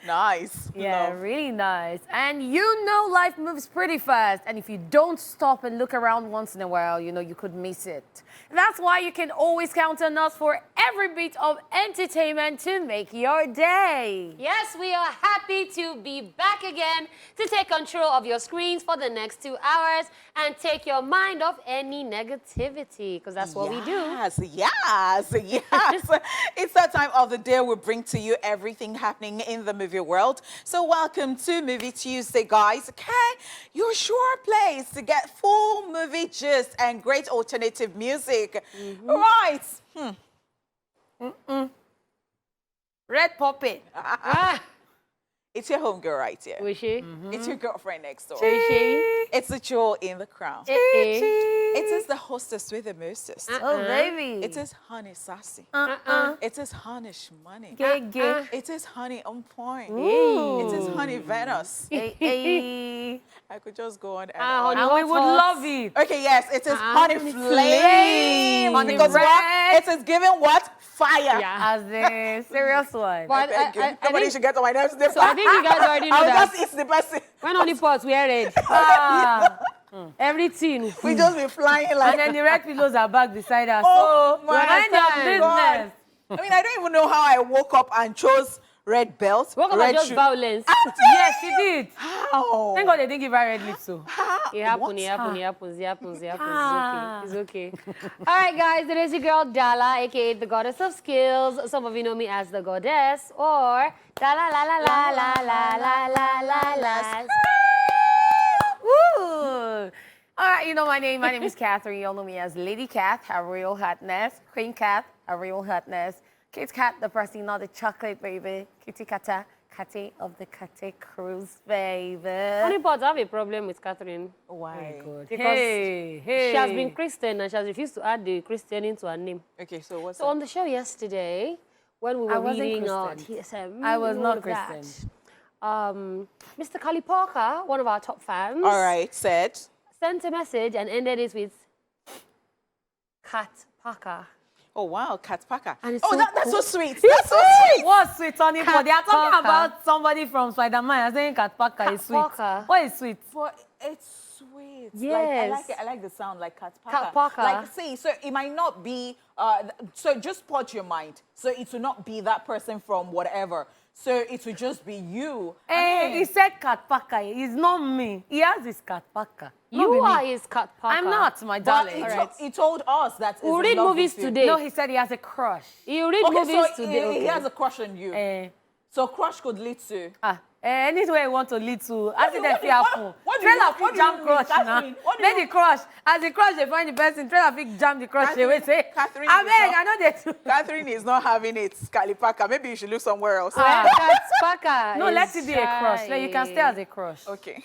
Nice. Yeah, really nice. And you know life moves pretty fast. And if you don't stop and look around once in a while, you know, you could miss it. That's why you can always count on us for every bit of entertainment to make your day. Yes, we are happy to be back again to take control of your screens for the next 2 hours and take your mind off any negativity, because that's what we do. Yes. It's that time of the day we bring to you everything happening in the movie world. So welcome to Movie Tuesday, guys. Okay, your sure place to get full movie gist and great alternative music. Right. Red Puppet. It's your homegirl right here. Was she? It's your girlfriend next door. Is she? It's the jewel in the crown. It is the hostess with the mostest. Oh, baby. It is honey sassy. It is honey money. It is honey on point. It is honey Venus. I could just go on and on. And we would love it. Okay, yes, it is honey flame. Honey Because red. what? It is giving what? Fire. Yeah. As a serious one. But Nobody think, should get on my nerves. so I think you guys already know I'll that. just eat the person. When on the pots, we are red. Everything. We just be flying like. And then the red pillows are back beside us. Oh So, my mind your God. business. I mean, I don't even know how I woke up and chose red belt. Welcome red to just shoe. violence. Yes, she did. How? Thank God they didn't give her red lips, so. It happens. It's okay. All right, guys, it is your girl Dala, aka the goddess of skills. Some of you know me as the goddess, or Dala la la la la la la la la la. Woo! All right, you know my name. My name is Catherine. You all know me as Lady Cat, her real hotness. Queen Cat, her real hotness. Kit Kat, the person, not the chocolate baby. Kitty Kata, Catty of the Catty Cruise, baby. Honey Pot, I have a problem with Catherine. Why? Because Hey. she has been Christian and she has refused to add the Christian into her name. Okay, so what's So on the show yesterday, when we I were wasn't reading Christian. TSM, I was all not of that, Christian. Mr. Kali Parker, one of our top fans, all right, said. sent a message and ended it with Cat Parker. Oh, wow, Cat Packer. And it's Oh, so that's cool. so sweet. That's so sweet. What's sweet, honey? Cat They are talking Parker. about somebody from Spider-Man. I'm saying Cat Parker Cat is sweet. Parker. What is sweet? But it's sweet. Yes. Like, I like it. I like the sound like Cat Packer. Cat Parker. Like, see, so it might not be, so just put your mind. So it will not be that person from whatever. So it will just be you. He said Cat Parker. It's not me. He has his Cat Parker. You are his Cat Parker. I'm not, my But darling. he told us that We'll read movies today. No, he said he has a crush. You read Okay, movies so today. he has a crush on you. So crush could lead to. Anywhere you want to lead to, accident do- happen. what do you- Trailer what fit do jam you crush mean, now. Catherine? What do Let you- the crush. As the crush, they find the person. Trailer fit jam the crush. They Catherine- will say, Catherine I is beg, not- I know that. Catherine is not having it, Scally Packer. Maybe you should look somewhere else. Cat Parker. No, is let it be a crush. shy. Like, you can stay as a crush. Okay.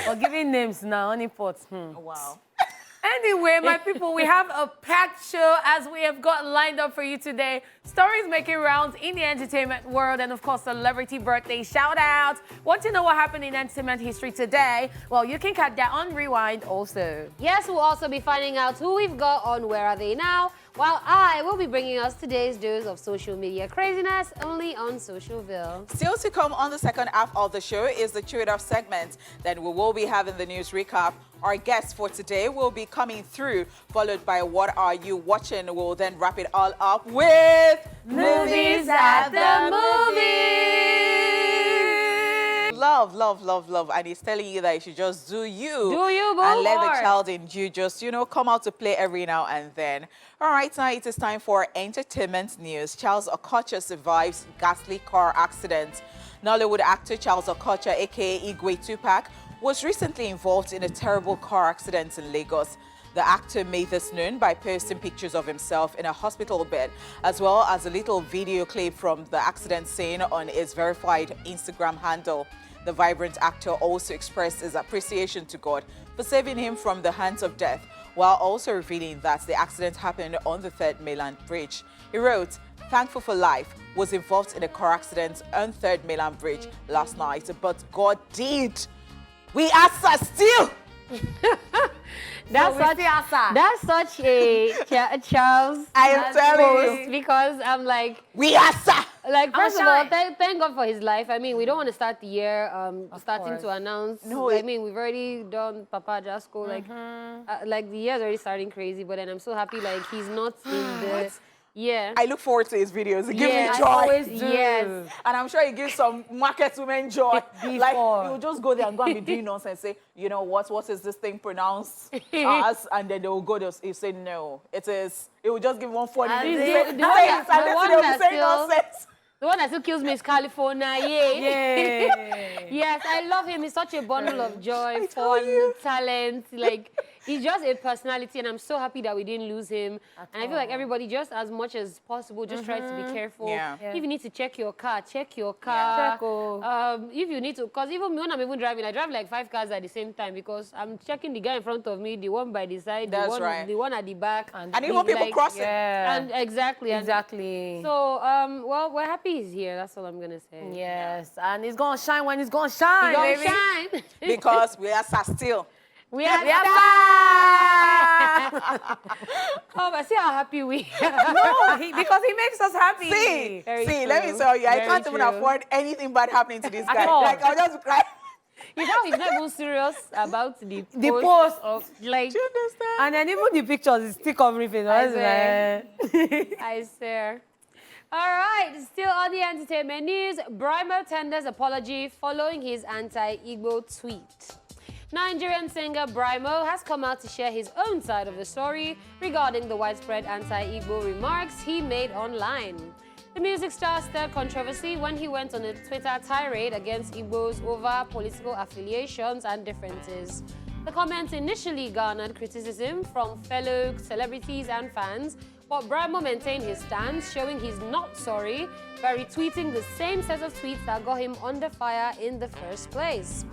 Or giving names now, honey pots. Wow. Anyway, my people, we have a packed show as we have got lined up for you today. Stories making rounds in the entertainment world and, of course, celebrity birthday shout-outs. Want to know what happened in entertainment history today? Well, you can catch that on Rewind also. Yes, we'll also be finding out who we've got on Where Are They Now, while I will be bringing us today's dose of social media craziness only on Socialville. Still to come on the second half of the show is the Chew It Up segment. Then we will be having the news recap. Our guest for today will be coming through, followed by What Are You Watching? We'll then wrap it all up with Movies at the Movies. Love, love, love, love. And he's telling you that you should just do you. Do you, boo, and let the or- child in you just, come out to play every now and then. All right, now it is time for entertainment news. Charles Okocha survives ghastly car accident. Nollywood actor Charles Okocha, a.k.a. Igwe Tupac, was recently involved in a terrible car accident in Lagos. The actor made this known by posting pictures of himself in a hospital bed, as well as a little video clip from the accident scene on his verified Instagram handle. The vibrant actor also expressed his appreciation to God for saving him from the hands of death, while also revealing that the accident happened on the 3rd Mainland Bridge. He wrote, "Thankful for life, was involved in a car accident on 3rd Mainland Bridge last night, but God did. We are still." That's such a Charles I am telling you. because I'm like, We are Like, I'ma first of all, shine. thank God for his life. I mean, we don't want to start the year starting course. to announce. No, I mean, we've already done Papa Jasco. Like, the year's already starting crazy, but then I'm so happy, like, he's not in the... Yeah. I look forward to his videos. It gives me Yes, joy. I always do. Yes. And I'm sure it gives some market women joy. Like, Before. you will just go there and go and be doing nonsense. Say, you know what is this thing pronounced as? And then they will go there and say, no, it is. It will just give one funny And thing. the- Say, the "No, one yes," that- and the then one they will that say still- nonsense. The one that still kills me is California, yay. Yeah. Yes, I love him. He's such a bundle of joy, tell fun, you. talent. Like, he's just a personality, and I'm so happy that we didn't lose him. And I feel like everybody, just as much as possible, just try to be careful. Yeah. Yeah. If you need to check your car, check your car. Check, oh. If you need to, because even when I'm even driving, I drive like 5 cars at the same time because I'm checking the guy in front of me, the one by the side, That's right. the one at the back. And even people crossing. Yeah. And exactly. Exactly. So, well, we're happy he's here. That's all I'm going to say. Yes, and he's gonna shine when he's gonna shine, He gonna baby. shine. Because we are still. We are We are back. back. Oh, but see how happy we are. No, because he makes us happy. See, Very let me true. tell you, I Very can't even true. afford anything bad happening to this At guy. all. Like, I'll just cry. You know, he's not even serious about the post. of, like, Do you understand? And then even the pictures is still covering face. I Man. I swear. All right, still on the entertainment news, Brimo tenders apology following his anti-Igbo tweet. Nigerian singer Brimo has come out to share his own side of the story regarding the widespread anti-Igbo remarks he made online. The music star stirred controversy when he went on a Twitter tirade against Igbos over political affiliations and differences. The comments initially garnered criticism from fellow celebrities and fans, but Brimo maintained his stance, showing he's not sorry by retweeting the same set of tweets that got him under fire in the first place.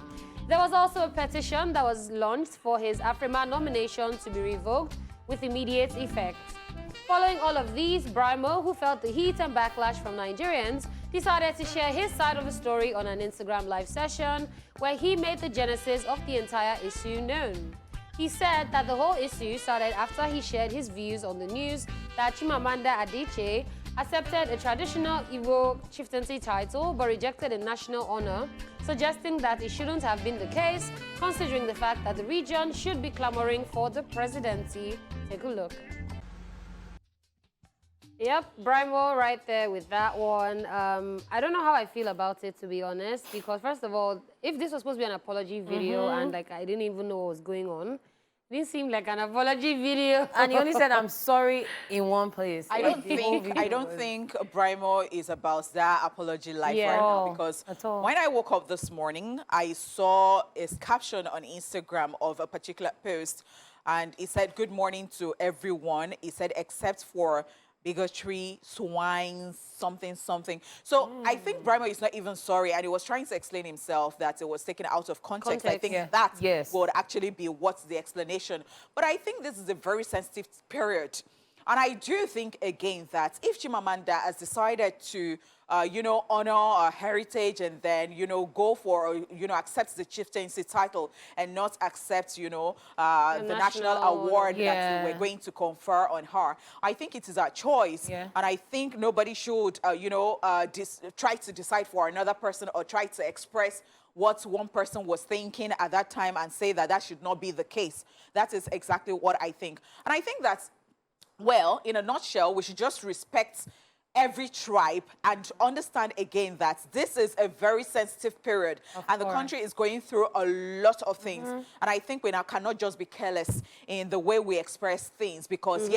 There was also a petition that was launched for his Afrima nomination to be revoked with immediate effect. Following all of these, Brimo, who felt the heat and backlash from Nigerians, decided to share his side of the story on an Instagram live session where he made the genesis of the entire issue known. He said that the whole issue started after he shared his views on the news that Chimamanda Adichie accepted a traditional Igbo chieftaincy title but rejected a national honor, suggesting that it shouldn't have been the case, considering the fact that the region should be clamoring for the presidency. Take a look. Yep, Brimo right there with that one. I don't know how I feel about it, to be honest, because first of all, if this was supposed to be an apology video and like I didn't even know what was going on, it didn't seem like an apology video. And he only said, "I'm sorry" in one place. I don't think Brimo is about that apology life Yeah. right At now all. because At all. when I woke up this morning, I saw his caption on Instagram of a particular post, and it said, "Good morning to everyone." He said, "Except for bigotry, swine, something, something." So I think Brimo is not even sorry, and he was trying to explain himself that it was taken out of context. I Context, think yeah. that Yes. would actually be what's the explanation. But I think this is a very sensitive period. And I do think, again, that if Chimamanda has decided to, honor our heritage and then, go for, accept the chieftaincy title and not accept, the national award that Yeah. we're going to confer on her, I think it is our choice. Yeah. And I think nobody should, try to decide for another person or try to express what one person was thinking at that time and say that that should not be the case. That is exactly what I think. And I think that, well, in a nutshell, we should just respect every tribe and understand again that this is a very sensitive period and the country is going through a lot of things. And I think we now cannot just be careless in the way we express things because,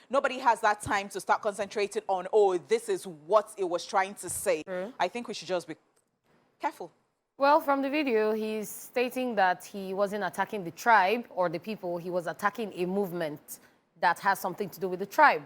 nobody has that time to start concentrating on, oh, this is what it was trying to say. I think we should just be careful. Well, from the video, he's stating that he wasn't attacking the tribe or the people. He was attacking a movement that has something to do with the tribe.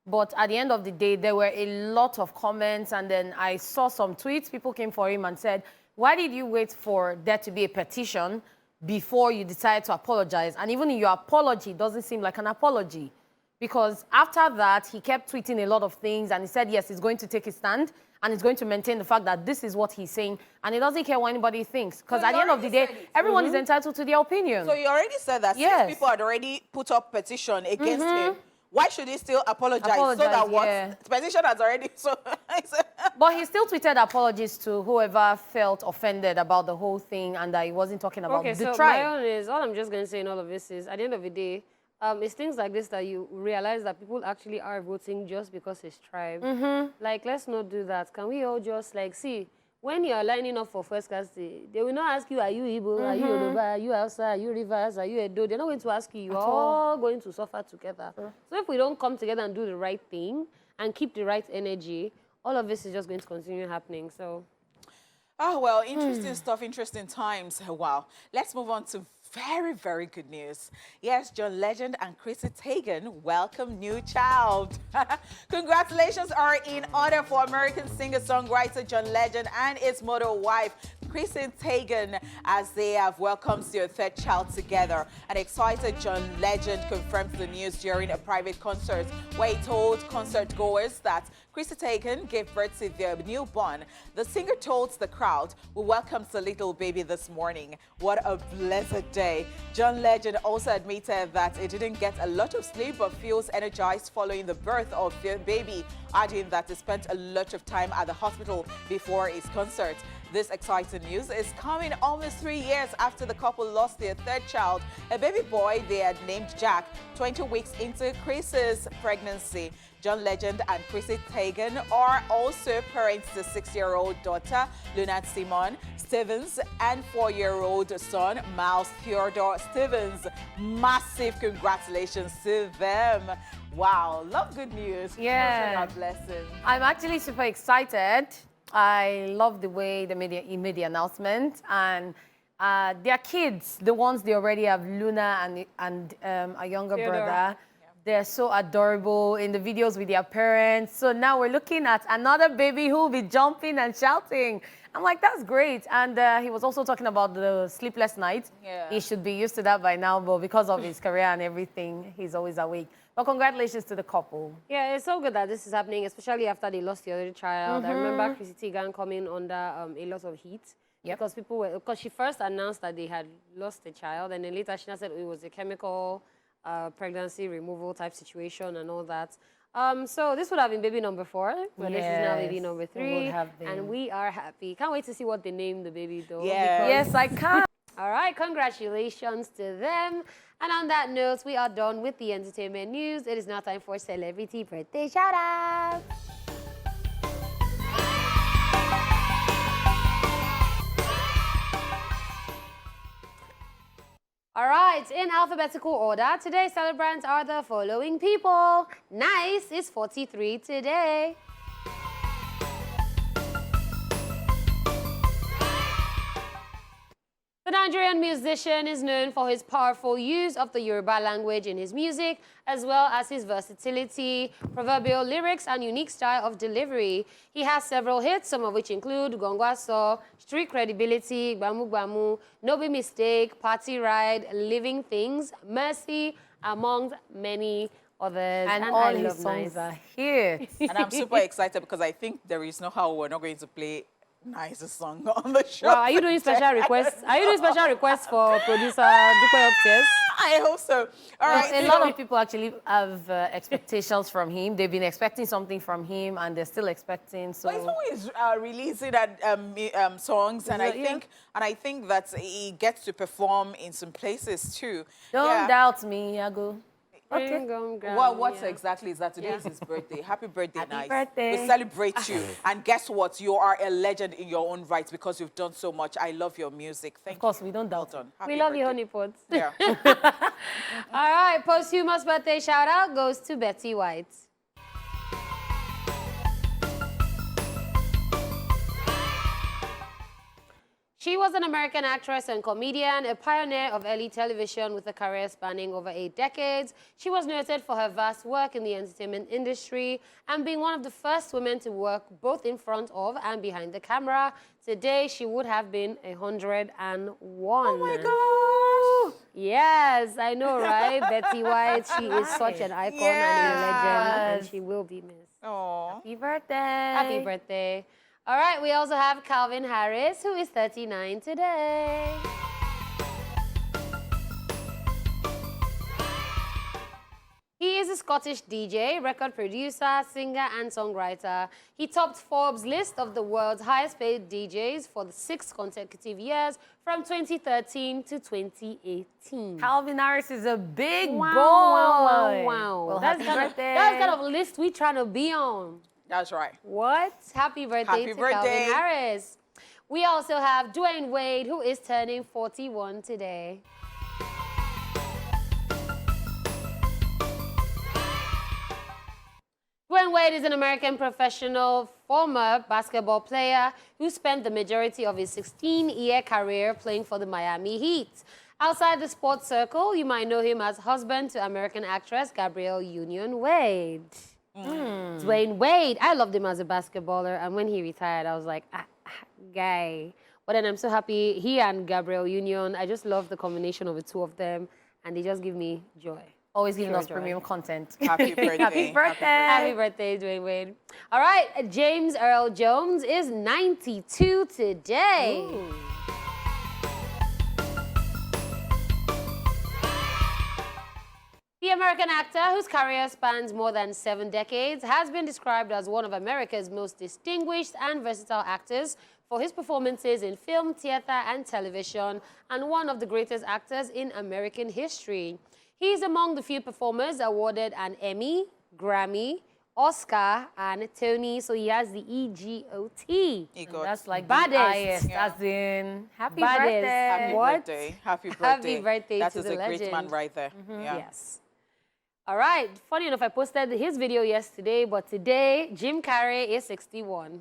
But at the end of the day, there were a lot of comments, and then I saw some tweets. People came for him and said, "Why did you wait for there to be a petition before you decided to apologize?" And even in your apology, it doesn't seem like an apology. Because after that, he kept tweeting a lot of things, and he said, yes, he's going to take a stand, and he's going to maintain the fact that this is what he's saying, and he doesn't care what anybody thinks. Because So at the end of the already day, said it. everyone is entitled to their opinion. So you already said that Yes. since people had already put up petition against him, Why should he still apologize? So that Apologize, what? yeah. The petition has already... So, But he still tweeted apologies to whoever felt offended about the whole thing and that he wasn't talking about Okay, the so tribe. my own is, all I'm just going to say in all of this is, at the end of the day, it's things like this that you realize that people actually are voting just because it's tribe. Like, let's not do that. Can we all just, like, see, when you're lining up for first class, they will not ask you, are you Igbo, are you Yoruba, are you Hausa, are you Rivers, are you Edo? They're not going to ask you. You're all going to suffer together. So if we don't come together and do the right thing and keep the right energy, all of this is just going to continue happening. So... Oh, well, interesting stuff, interesting times. Wow. Let's move on to very, very good news. Yes, John Legend and Chrissy Teigen welcome new child. Congratulations are in order for American singer-songwriter John Legend and his model wife, Chrissy Teigen, as they have welcomed their third child together. An excited John Legend confirmed the news during a private concert where he told concert goers that Chrissy Teigen gave birth to their newborn. The singer told the crowd, "We welcomed the little baby this morning. What a blessed day." John Legend also admitted that he didn't get a lot of sleep but feels energized following the birth of their baby, adding that he spent a lot of time at the hospital before his concert. This exciting news is coming almost 3 years after the couple lost their third child, a baby boy they had named Jack, 20 weeks into Chrissy's pregnancy. John Legend and Chrissy Teigen are also parents to 6-year-old daughter, Luna Simon Stevens, and 4-year-old son, Miles Theodore Stevens. Massive congratulations to them. Wow, love good news. Yeah. God bless him. I'm actually super excited. I love the way they made the announcement, and their kids, the ones they already have, Luna and a younger Theodore. brother. They're so adorable in the videos with their parents. So now we're looking at another baby who will be jumping and shouting. I'm like, that's great. And he was also talking about the sleepless night. Yeah. He should be used to that by now, but because of his career and everything, he's always awake. But congratulations to the couple. Yeah, it's so good that this is happening, especially after they lost the other child. I remember Chrissy Teigen coming under a lot of heat. Yep. Because she first announced that they had lost the child, and then later she said it was a chemical pregnancy removal type situation and all that. So this would have been baby number 4, but this is now baby number 3, would have been. and we are happy. Can't wait to see what they name the baby though. Yeah. Yes, I can. All right, congratulations to them. And on that note, we are done with the entertainment news. It is now time for celebrity birthday shout out. All right, in alphabetical order, today's celebrants are the following people. Nice is 43 today. The Nigerian musician is known for his powerful use of the Yoruba language in his music, as well as his versatility, proverbial lyrics, and unique style of delivery. He has several hits, some of which include Gongwaso, Street Credibility, Gbamu Gbamu, No Be Mistake, Party Ride, Living Things, Mercy, among many others. And all I his love songs Nice. are here. And I'm super excited because I think there is no how we're not going to play Nice's song on the show. Wow, are you doing special requests? Are you doing special requests for producer Dupe Upstairs? I hope so. All right. A lot of people actually have expectations from him. They've been expecting something from him, and they're still expecting. So But he's always releasing songs, and I think that he gets to perform in some places too. don't doubt me, Yago. Okay. What exactly is that? Today is his birthday. Happy birthday, Happy Nice. birthday. We celebrate you. And guess what? You are a legend in your own right because you've done so much. I love your music. Thank Of course, we don't doubt you. him. Happy We love you, birthday. honeypots. Yeah. All right, posthumous birthday shout out goes to Betty White. She was an American actress and comedian, a pioneer of early television with a career spanning over 8 decades. She was noted for her vast work in the entertainment industry and being one of the first women to work both in front of and behind the camera. Today, she would have been 101. Oh my gosh. Yes, I know, right? Betty White, she is such an icon and a legend, and she will be missed. Oh. Happy birthday. Happy birthday. All right, we also have Calvin Harris, who is 39 today. He is the a Scottish DJ, record producer, singer, and songwriter. He topped Forbes' list of the world's highest-paid DJs for the 6 consecutive years from 2013 to 2018. Calvin Harris is a big boy. Wow. Well, That's happy birthday. That's kind of a list we trying to be on. That's right. What? Happy birthday Happy to birthday. Calvin Harris. We also have Dwayne Wade, who is turning 41 today. Dwayne Wade is an American professional former basketball player who spent the majority of his 16-year career playing for the Miami Heat. Outside the sports circle, you might know him as husband to American actress Gabrielle Union Wade. Dwayne Wade, I loved him as a basketballer, and when he retired, I was like, guy. But then I'm so happy he and Gabrielle Union, I just love the combination of the two of them, and they just give me joy. Always giving Pure us joy. premium content. Happy birthday. Happy birthday. Happy birthday, Dwayne Wade. All right, James Earl Jones is 92 today. Ooh. The American actor, whose career spans more than 7 decades, has been described as one of America's most distinguished and versatile actors for his performances in film, theater, and television, and one of the greatest actors in American history. He is among the few performers awarded an Emmy, Grammy, Oscar, and Tony, so he has the EGOT. That's like Baddest. the highest, Yeah. as in happy Baddest. birthday. Happy What? birthday. Happy birthday. Happy birthday That to is the a great legend. man right there. Yeah. Yes. All right. Funny enough, I posted his video yesterday, but today, Jim Carrey is 61.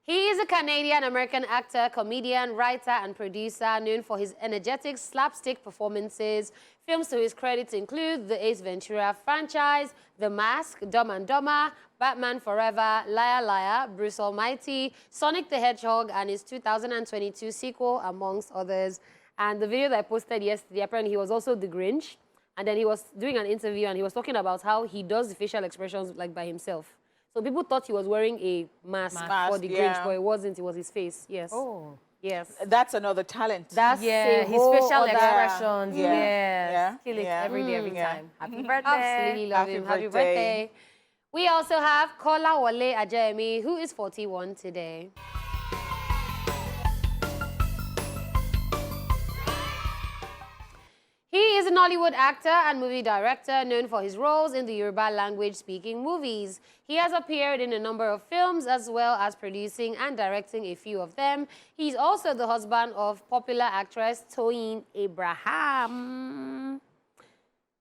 He is a Canadian-American actor, comedian, writer, and producer known for his energetic slapstick performances. Films to his credits include the Ace Ventura franchise, The Mask, Dumb and Dumber, Batman Forever, Liar Liar, Bruce Almighty, Sonic the Hedgehog, and his 2022 sequel, amongst others. And the video that I posted yesterday, apparently he was also the Grinch. And then he was doing an interview and he was talking about how he does the facial expressions like by himself. So people thought he was wearing a mask for the Grinch, yeah. but it wasn't. It was his face. Yes. Oh. Yes. That's another talent. That's Yeah, a his whole facial other- expressions. Yeah. Yes. Yeah. Kill it Yeah. every day, every Yeah. time. Happy birthday. Absolutely love Happy him. Happy birthday. birthday. We also have Kola Wale Ajayemi, who is 41 today. He is an Hollywood actor and movie director known for his roles in the Yoruba language-speaking movies. He has appeared in a number of films as well as producing and directing a few of them. He's also the husband of popular actress Toyin Abraham.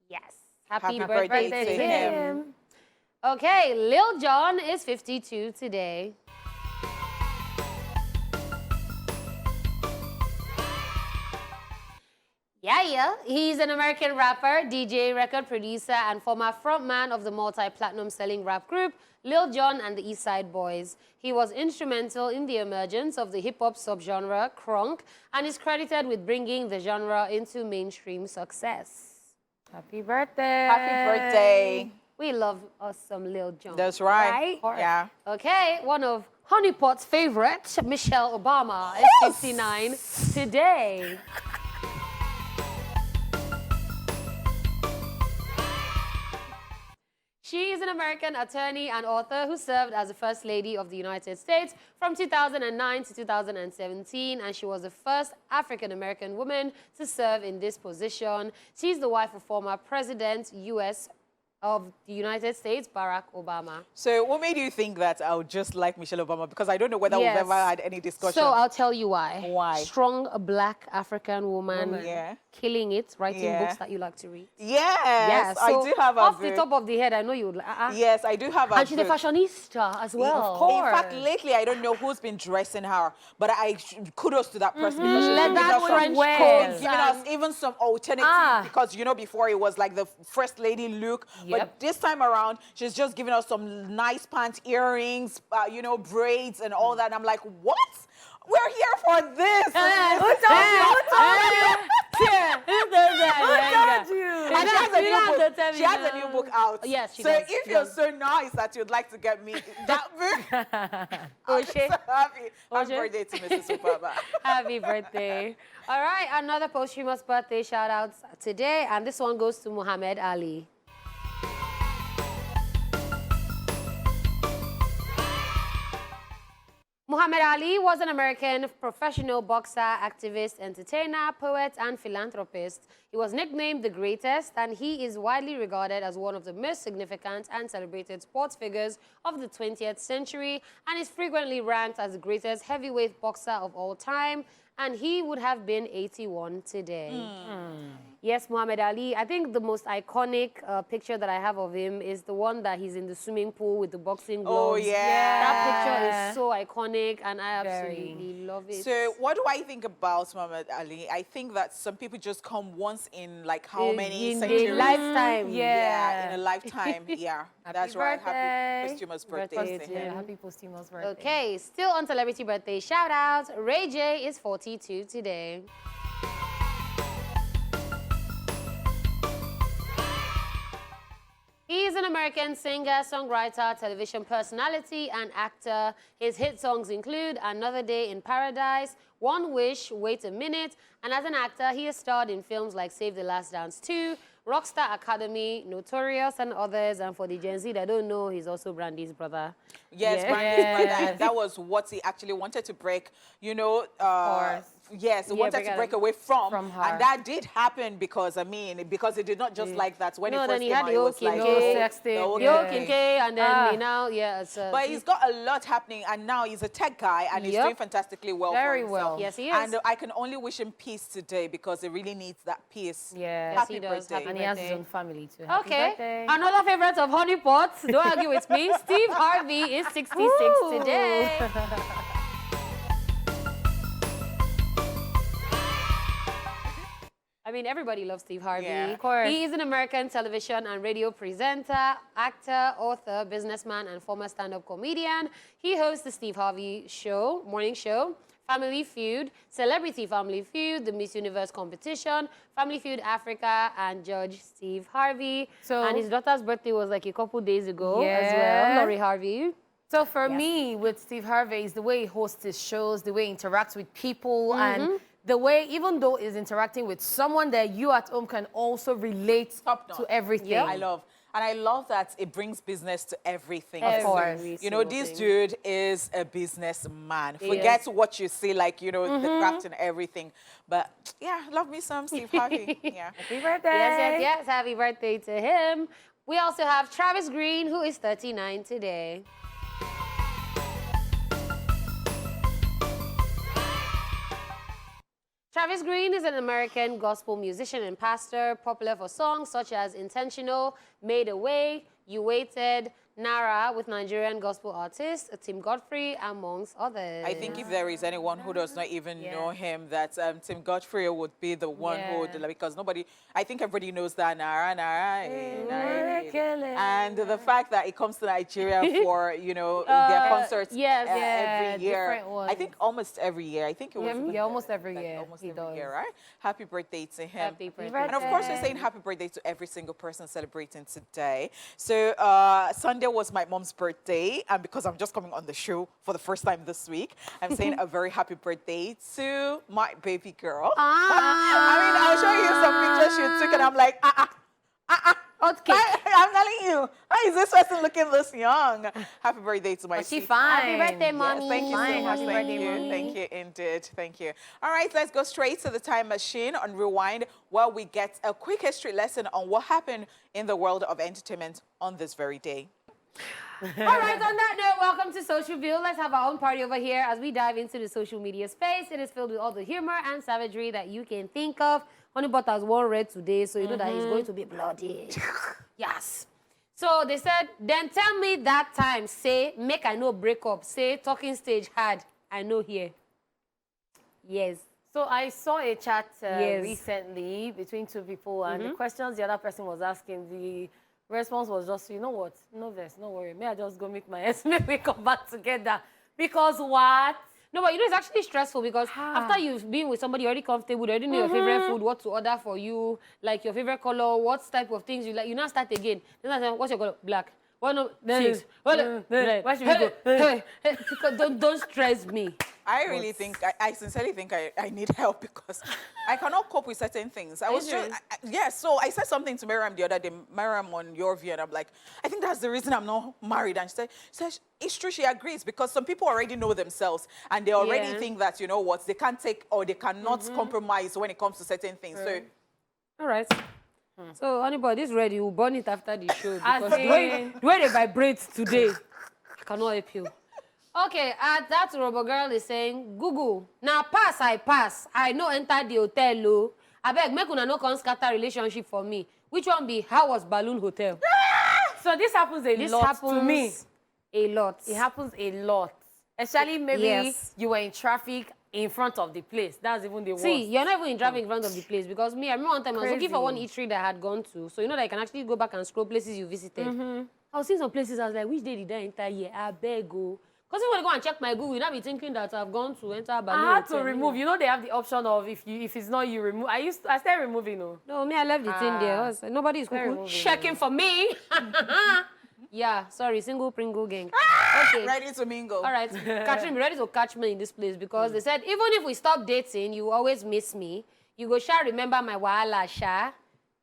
Yes. Happy birthday to him. Okay, Lil Jon is 52 today. Yeah. He's an American rapper, DJ, record producer, and former frontman of the multi-platinum selling rap group Lil Jon and the East Side Boys. He was instrumental in the emergence of the hip-hop subgenre crunk and is credited with bringing the genre into mainstream success. Happy birthday. Happy birthday. We love us some Lil Jon. That's right. Yeah. Okay, one of Honeypot's favorites, Michelle Obama, is 59 today. She is an American attorney and author who served as the First Lady of the United States from 2009 to 2017, and she was the first African-American woman to serve in this position. She's the wife of former President of the United States, Barack Obama. So what made you think that I would just like Michelle Obama? Because I don't know whether Yes. we've ever had any discussion. So I'll tell you why. Why? Strong black African woman, Yeah. killing it, writing Yeah. books that you like to read. Yes, so I do have a off the book. top of the head, I know you would. Yes, I do have a And she's a book. fashionista as well. Of course. In fact, lately, I don't know who's been dressing her, but kudos to that person because she's Let giving that us some French well. coats, coat. giving us even some alternative because, you know, before it was like the first lady look. Yep. But this time around, she's just giving us some nice pants, earrings, you know, braids and all that. And I'm like, what? We're here for this. Who told you? Who told you? Who told you? And she has a You don't new have to book. tell me She has a now. new book out. Yes, she so does. if She you're does. so nice that you'd like to get me that book, I'm so Oshe. happy. Happy Oshe. birthday to Mrs. Upaba. Happy birthday. All right, another posthumous birthday shout outs today, and this one goes to Muhammad Ali. Muhammad Ali was an American professional boxer, activist, entertainer, poet, and philanthropist. He was nicknamed the Greatest, and he is widely regarded as one of the most significant and celebrated sports figures of the 20th century, and is frequently ranked as the greatest heavyweight boxer of all time, and he would have been 81 today. Yes, Muhammad Ali. I think the most iconic picture that I have of him is the one that he's in the swimming pool with the boxing gloves. Oh, yeah. That picture is so iconic, and I Very. absolutely love it. So what do I think about Muhammad Ali? I think that some people just come once in like how many in centuries? a lifetime. Yeah, in a lifetime. Yeah, that's right. birthday. Happy posthumous birthday Birthday to to him. him. Happy posthumous birthday. Okay, still on celebrity birthday shout out. Ray J is 42 today. He is an American singer, songwriter, television personality, and actor. His hit songs include Another Day in Paradise, One Wish, Wait a Minute, and as an actor, he has starred in films like Save the Last Dance 2, Rockstar Academy, Notorious, and others. And for the Gen Z that don't know, he's also Brandy's brother. Yes, Brandy's brother. And that was what he actually wanted to break, you know. course. Yes, he Yeah, wanted to break away from her. And that did happen because, I mean, because he did not just like that. When No, he then first he came had out, the it whole was like, Kim K. oh, sex tape, the whole Yo, Kim Kim K. K, and then now, yeah, it's But he's got a lot happening, and now he's a tech guy, and he's Yep. doing fantastically well Very for himself. well. Yes, he is. And I can only wish him peace today because he really needs that peace. Yeah. Yes, Happy he does. birthday. Happy And he has his birthday. own family too. Happy Okay, birthday. another favorite of honeypots, don't argue with me, Steve Harvey is 66 today. I mean, everybody loves Steve Harvey. Yeah. Of course. He is an American television and radio presenter, actor, author, businessman, and former stand-up comedian. He hosts the Steve Harvey Show, morning show, Family Feud, Celebrity Family Feud, the Miss Universe competition, Family Feud Africa, and Judge Steve Harvey. So- and his daughter's birthday was like a couple days ago as Yeah. well, Lori Harvey. So for me, with Steve Harvey, is the way he hosts his shows, the way he interacts with people, and the way, even though he's interacting with someone that you at home can also relate Top notch. to everything. Yeah. I love that it brings business to everything. Of course. Every You know, single this thing. dude is a businessman. He Forget is. what you see, like, you know, the craft and everything. But yeah, love me some Steve Harvey. Yeah. Happy birthday. Yes, happy birthday to him. We also have Travis Green, who is 39 today. Travis Green is an American gospel musician and pastor, popular for songs such as Intentional, Made a Way, You Waited, Nara with Nigerian gospel artist Tim Godfrey, amongst others. I think if there is anyone who does not even know him, that Tim Godfrey would be the one who would, because nobody, I think everybody knows that Nara. And the fact that it comes to Nigeria for, you know, their concerts yes, every year. different ones. I think almost every year. I think it was Yeah, almost every like year. almost he every does. year, right? Happy birthday to him. Happy birthday. And of course, we're saying happy birthday to every single person celebrating today. So Sunday was my mom's birthday, and because I'm just coming on the show for the first time this week, I'm saying a very happy birthday to my baby girl. I mean, I'll show you some pictures she took, and I'm like, Okay. I'm telling you, how is this person looking this young? Happy birthday to my But she sweet fine. Happy birthday, Yes, mommy. thank you so Fine. much. Happy Thank birthday, you. mommy. Thank you, indeed. Thank you. All right, let's go straight to the time machine on Rewind, where we get a quick history lesson on what happened in the world of entertainment on this very day. All right, on that note, welcome to Social View. Let's have our own party over here as we dive into the social media space. It is filled with all the humor and savagery that you can think of. Honey Butter's one red today, so you know that he's going to be bloody. Yes. So they said, then tell me that time, say, make I know break up, say, talking stage hard, I know here. Yes. So I saw a chat Yes. recently between two people, and the questions the other person was asking, the response was just, you know what, no verse, no worry. May I just go meet my ex, may we come back together. Because what? No, but you know, it's actually stressful because after you've been with somebody already comfortable, they already know your favorite food, what to order for you, like your favorite color, what type of things you like. You now start again. Then I say, what's your color? Black. What no? Six. What? Where should we go? Hey, don't stress me. I really think, I sincerely think I need help because I cannot cope with certain things. I was just, so I said something to Miriam the other day, Miriam on your view, and I'm like, I think that's the reason I'm not married. And she said it's true, she agrees, because some people already know themselves and they already think that, you know what, they can't take or they cannot compromise when it comes to certain things. So, all right. So, honey boy, this ready. We'll burn it after the show because the way they vibrate today, I cannot help you. Okay, that Robo girl is saying, Google, now I pass. I no enter the hotel, lo. I beg, make una no come scatter relationship for me. Which one be, how was Balloon Hotel? So this happens a lot to me. A lot. It happens a lot. Especially maybe you were in traffic in front of the place. That's even the worst. See, you're not even in traffic in front of the place because me, I remember one time I was looking for one eatery that I had gone to. So you know that I can actually go back and scroll places you visited. I was seeing some places, I was like, which day did I enter here? I beg go. Because when I go and check my Google, you'll not be thinking that I've gone to enter Balloon I had to Hotel. remove. You know they have the option of if it's not you remove. I started removing. No, me, I left the thing there. I was like, nobody is checking for me. Yeah, sorry, single Pringle gang. Okay. ready to mingle. All right, Catherine, be ready to catch me in this place because they said, even if we stop dating, you always miss me. You go, Sha, remember my wahala, Sha.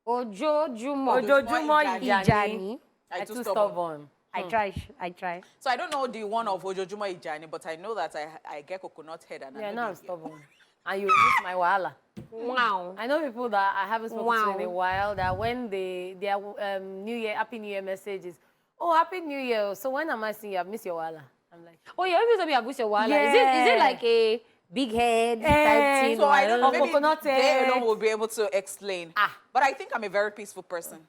Ojo Jumo Ijani. I too stubborn. I try. So I don't know the one of Ojojuma Ijani, but I know that I get coconut head and Yeah, now I'm stubborn. And you miss my wahala. Wow. I know people that I haven't spoken to in a while that when their New Year, Happy New Year message is, oh, Happy New Year. So when am I seeing you? I miss your wahala. I'm like, oh, you always have miss your wahala. Is it like a big head type thing? So I don't know, maybe coconut they head. alone will be able to explain. But I think I'm a very peaceful person.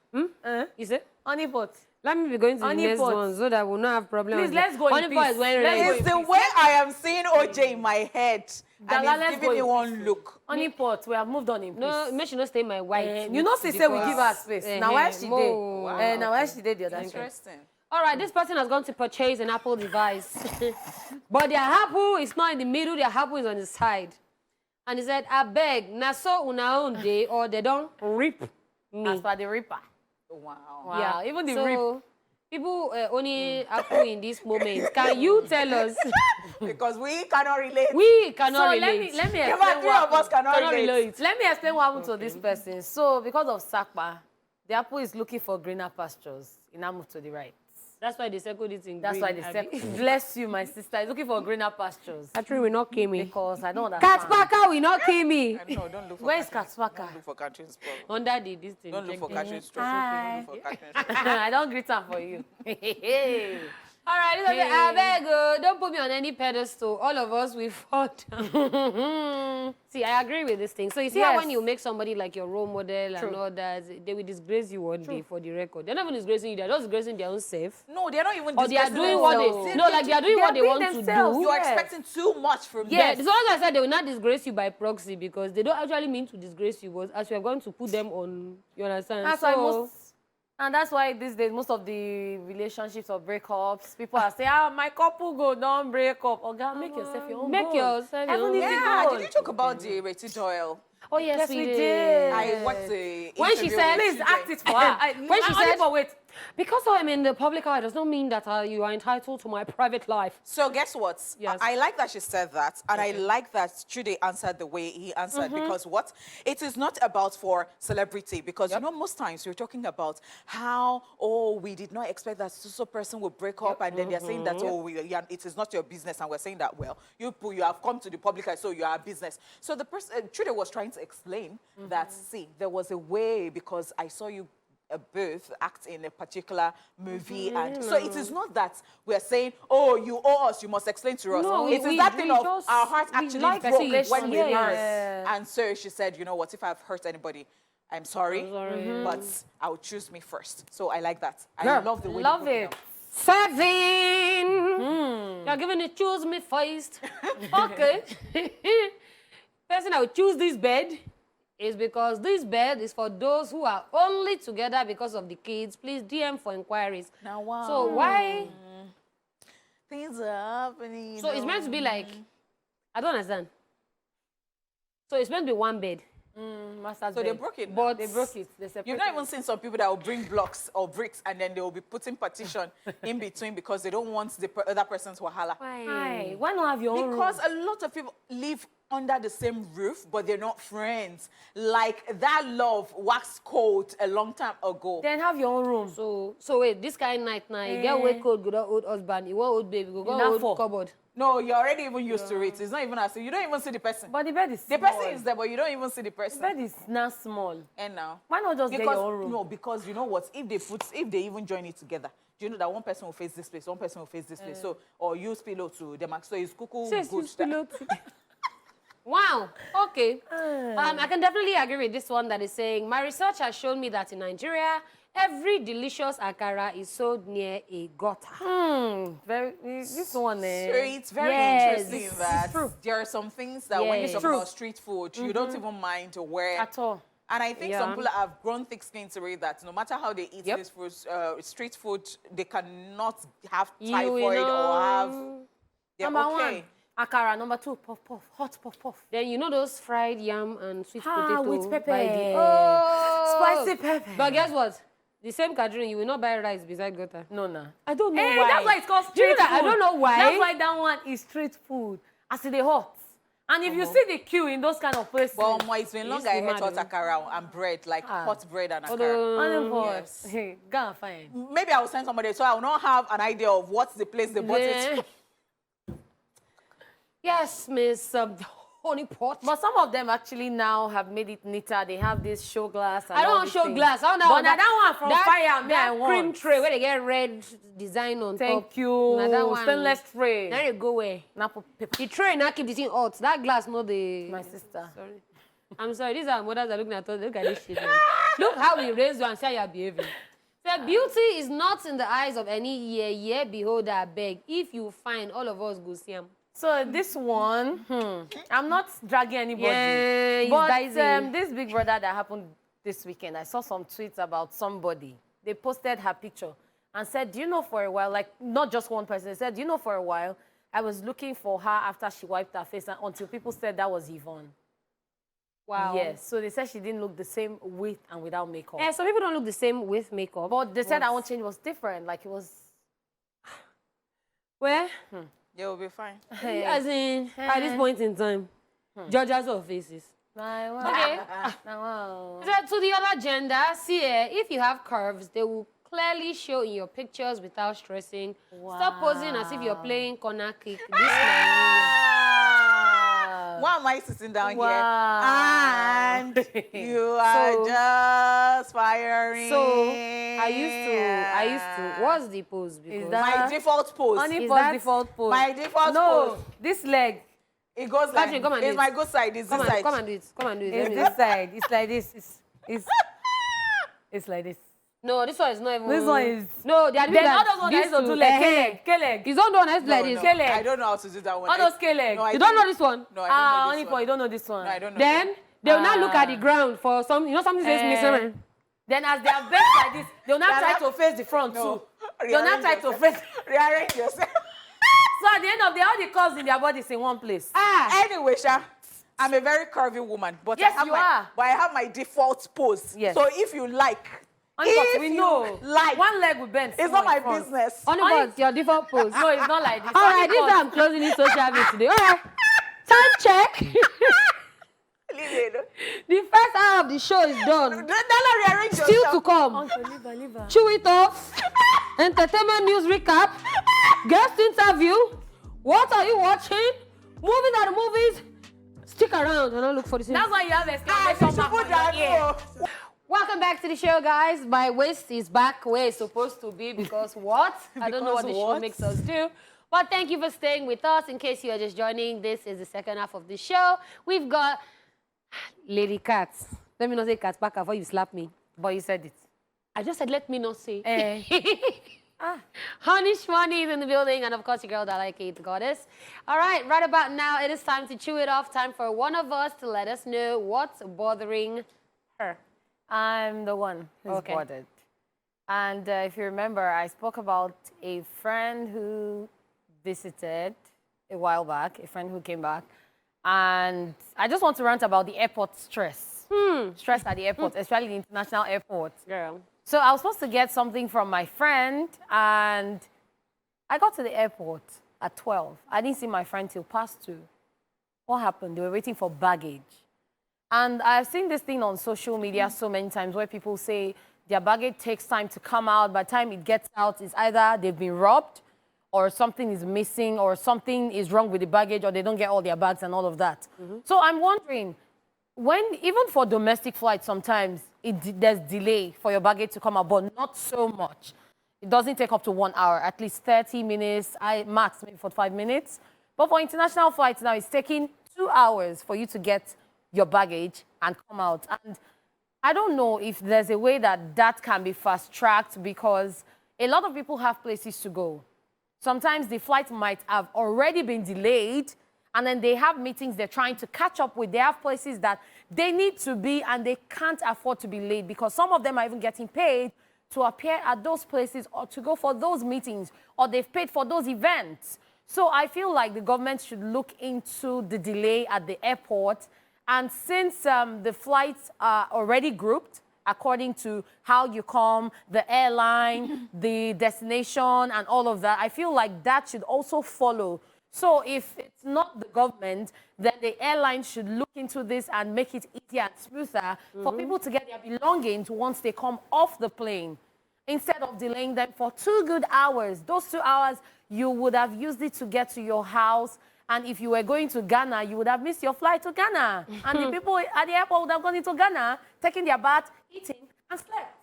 Is it? honey pot. Let me be going to the next pot. one so that we'll not have problems. Please, let's go in Honey pot peace. is wearing Let's red. go It's the way I am seeing OJ in my head. And Dala, it's giving me one look. Honey pot, we have moved on in peace. No, make sure not stay my white. You know, she say we give her space. Now why she did? Now why she did the other thing? Interesting. All right, this person has gone to purchase an Apple device. But their Apple is not in the middle, their Apple is on the side. And he said, I beg, na so una own day, or they don't rip me. As for the ripper. Wow. Yeah, even the so, rip. People only Apple in this moment. Can you tell us? Because we cannot relate. We cannot So relate. let me Even explain three of us cannot relate. relate. Let me explain what happened to this person. So because of Sakpa, the apple is looking for greener pastures. It now moved to the right. That's why they circled it in That's green. why they said, bless you, my sister. It's looking for greener pastures. Actually, will not kill me. Because I don't understand. Catspaka will not kill me. No, don't look for Where is Catherine's- Katswaka? Don't look for Catherine's problem. Under this thing. Don't look for Catherine's trouble. Hi. Don't look for Catherine's trouble. I don't greet her for you. All right, I beg, don't put me on any pedestal. All of us, we fall down. See, I agree with this thing. So you see how when you make somebody like your role model and all that, they will disgrace you one day for the record. They're not even disgracing you, they're just disgracing their own self. No, they're not even Or they are discussing doing what themselves. they... No, like they are doing what they want to themselves. do. You're expecting too much from Yeah, them. so as I said, they will not disgrace you by proxy because they don't actually mean to disgrace you, but as you are going to put them on, you understand? That's why and that's why these days, most of the relationships or breakups, people are saying, my couple go, don't break up. Oh, God, make yourself your own Make goal. yourself your Heaven own is the Yeah, goal. did you talk about the Rachel Doyle? Oh, yes, we did. I watched the When she interview said, with Please TJ. act it for her. When she said, wait. because I'm in the public eye does not mean that you are entitled to my private life. So guess what? Yes. I like that she said that, and I like that Chude answered the way he answered, because what? It is not about for celebrity, because you know, most times we're talking about how, oh, we did not expect that so person would break up, and then they're saying that, oh, it is not your business, and we're saying that, well, you have come to the public eye, so you are a business. So the person, Chude was trying to explain that, see, there was a way, because I saw you both act in a particular movie, and so it is not that we're saying, oh, you owe us, you must explain to us. No, it is that thing of our hearts actually like broke it. when we Yes. heard. And so she said, you know what, if I've hurt anybody, I'm sorry, but I'll choose me first. So I like that. I love the way Love you broke it. down. 7. You're giving it choose me first. Okay. Person I would choose this bed is because this bed is for those who are only together because of the kids. Please DM for inquiries. Now, wow. So why? Things are happening. So it's meant to be like I don't understand. So it's meant to be one bed. Master's So they bed. broke it. But They broke it. They separated. You've not even seen some people that will bring blocks or bricks and then they will be putting partition in between because they don't want the other person's wahala. Why? Why not have your own room? Because a lot of people live under the same roof, but they're not friends. Like that love waxed cold a long time ago. Then have your own room. so wait, this kind night now, you get wake cold, go to old husband, you want old baby, go Enough old for. cupboard. No, you're already even used to it. It's not even as if you don't even see the person. But the bed is The small. person is there, but you don't even see the person. The bed is not small. And now, Why not just get your own room? no, because you know what? If they even join it together, do you know that one person will face this place, one person will face this place, so or use pillow to them. So it's cuckoo Says good. use pillow to- Wow. Okay. I can definitely agree with this one that is saying, my research has shown me that in Nigeria, every delicious akara is sold near a gutter. This one, So it's very Yes, interesting it's that true. there are some things that when you Yes. talk True. about street food, you don't even mind to wear. at all. And I think Yeah. some people have grown thick skin to it that no matter how they eat Yep. this food, street food, they cannot have You typhoid know- or have. They're Number okay. one, akara. Number two, puff puff, hot puff puff. Then you know those fried yam and sweet Ah, potato with pepper. by the- Oh, Spicy pepper. But guess what? The same Kadri, you will not buy rice beside gutter. No, no. I don't know Hey, why. that's why it's called Do you know street that? I food. don't know why. That's That's why that one is street food. As it hot. And if you see the queue in those kind of places. But it's been long used I to had mad, hot though. akara and bread, like hot bread and akara. Although, Yes. Hey, go and find. Maybe I will send somebody so I will not have an idea of what's the place they bought yeah. it. Yes, Miss Honey Pot. But some of them actually now have made it neater. They have this show glass. And I don't all want these show things. glass. I don't But now that one from Fire, me I that cream want. tray where they get red design on top. Thank you. Now that one, Stainless tray. Now you go where? Napo paper. The tray now keep the thing hot. That glass, not the. My sister. Sorry. I'm sorry. These are mothers that are looking at us. Look at this shit. Man. Look how we raised you and see how you are behaving. The beauty is not in the eyes of any year beholder. I beg. If you find, all of us go see him. So this one, I'm not dragging anybody. Yeah, he's but dicey. this Big Brother that happened this weekend, I saw some tweets about somebody. They posted her picture and said, do you know for a while, like not just one person, they said, do you know for a while, I was looking for her after she wiped her face and until people said that was Yvonne. Wow. Yes, so they said she didn't look the same with and without makeup. Yeah, some people don't look the same with makeup. But they said that one change was different, like it was... Where? They will be fine. As in, at this point in time, judges of faces. Okay. Wow. So to the other gender, see, if you have curves, they will clearly show in your pictures without stressing. Stop posing as if you're playing corner kick. This Nigeria. Why am I sitting down Wow. here? And you are So- just firing. So I used to. What's the pose? Because that- My default pose. Honey Is pose that default pose. my default No, pose. this leg. It goes Patrick, like come and do it's it. my good side. It's come this side. and do it. Come and do it. It's Let me- this side. It's like this. It's like this. No, this one is not even. This one is- No, they are doing Then that. all those ones that These used to do two, like K-leg. K-leg. It's not the one that's like No, this. no, K-leg. I don't know how to do that one. All those K-leg. No, I You don't know this one? No, I don't know Honey this boy, one. you don't know this one. No, I don't know. Then they will not look at the ground for some. You know something says missing. Then as they are bent like this, they'll not try to face the front No. too. They'll not try to face. Rearrange yourself. So at the end of the day, all the curves in their body is in one place. Anyway, Sha, I'm a very curvy woman, but Yes, I have you my, are. But I have my default pose. Yes. So if you like, Honey boy, if we you know. like, One leg will bend. it's not my business. Only but your default pose. No, it's not like this. All Honey right, this boy- is how I'm closing this social media today. All right, time check. Leave it. The first hour of the show is done. Then rearrange Still yourself. to come. Uncle, leave her. Chew it off. Entertainment news recap. Guest interview. What are you watching? Movies are the movies. Stick around and I'll look for the same. That's why you have Ah, exclamation you should mark put on that your ear. no. Welcome back to the show, guys. My waist is back where it's supposed to be because what? I don't know what the Because show what? makes us do. But thank you for staying with us. In case you are just joining, this is the second half of the show. We've got Lady Cats. Let me not say Cats back before you slap me. But you said it. I just said, let me not say. Ah. Honey Shwani is in the building, and of course, your girl that I like it, the goddess. All right, right about now, it is time to chew it off. Time for one of us to let us know what's bothering her. I'm the one who's Okay. bothered. And if you remember, I spoke about a friend who visited a while back, a friend who came back, And I just want to rant about the airport stress. Stress at the airport, especially the international airport. Girl. So I was supposed to get something from my friend, and I got to the airport at 12. I didn't see my friend till past 2. What happened? They were waiting for baggage. And I've seen this thing on social media so many times where people say their baggage takes time to come out. By the time it gets out, it's either they've been robbed or something is missing or something is wrong with the baggage or they don't get all their bags and all of that. So I'm wondering, even for domestic flights sometimes, there's delay for your baggage to come out, but not so much. It doesn't take up to 1 hour, at least 30 minutes, max maybe 45 minutes. But for international flights now, it's taking 2 hours for you to get your baggage and come out. And I don't know if there's a way that can be fast-tracked because a lot of people have places to go. Sometimes the flight might have already been delayed and then they have meetings they're trying to catch up with. They have places that they need to be and they can't afford to be late because some of them are even getting paid to appear at those places or to go for those meetings or they've paid for those events. So I feel like the government should look into the delay at the airport. And since the flights are already grouped according to how you come, the airline, the destination, and all of that, I feel like that should also follow. So if it's not the government, then the airline should look into this and make it easier and smoother for people to get their belongings once they come off the plane, instead of delaying them for 2 good hours. Those 2 hours, you would have used it to get to your house. And if you were going to Ghana, you would have missed your flight to Ghana. And the people at the airport would have gone into Ghana, taking their bath, eating, and slept.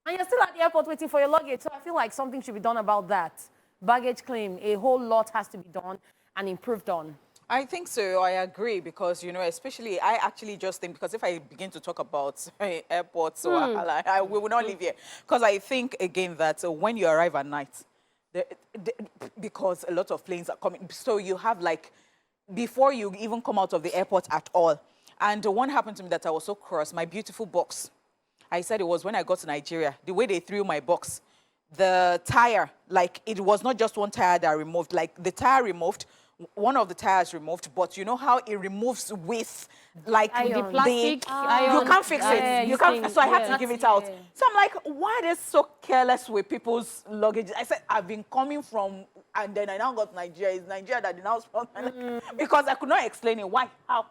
And you're still at the airport waiting for your luggage. So I feel like something should be done about that. Baggage claim, a whole lot has to be done and improved on. I think so. I agree because, you know, especially I actually just think because if I begin to talk about airports, so we will not leave here. Because I think, again, that when you arrive at night, because a lot of planes are coming, so you have like, before you even come out of the airport at all. And one happened to me that I was so cross, my beautiful box. I said it was when I got to Nigeria, the way they threw my box, the tire, like it was not just one tire that I removed, like the tire removed, one of the tires removed, but you know how it removes with like The plastic you can't fix it. You can't, so I had to give it out. So I'm like, why are they so careless with people's luggage? I said, I've been coming from, and then I now got to Nigeria. It's Nigeria that they now sponsor because I could not explain it. Why? How?